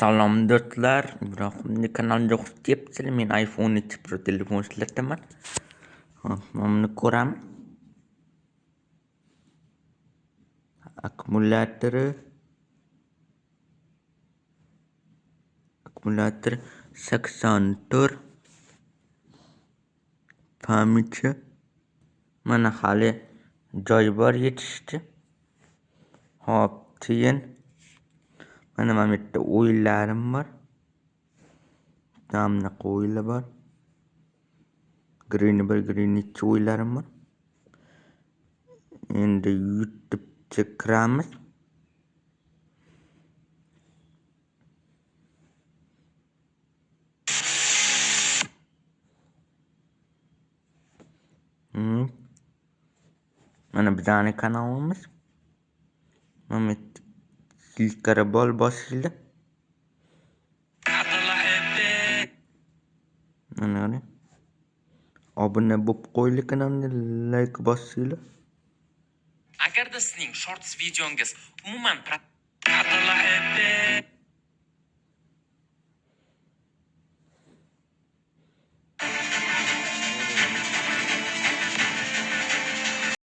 Salom do'stlar, Ibrohimning kanaliga xush kelibsizlar. Men iPhone 10 Pro telefon ishlataman. Buni ko'ramiz. Akkumulyatori 84. Pamichi mana hali joyi bor yetishdi. Hop, keyin mana bu yerda o'yinlarim bor. Tamna o'yinlar bor. Green 1, Green 2 o'yinlarim bor. Endi YouTube'ga kiramiz. Mana bizning kanalimiz. Mana zilkara bol bosinglar. Mana obuna bo'lib qo'yinglar, kanalga like bosinglar. Agarda sizning shorts videongiz umuman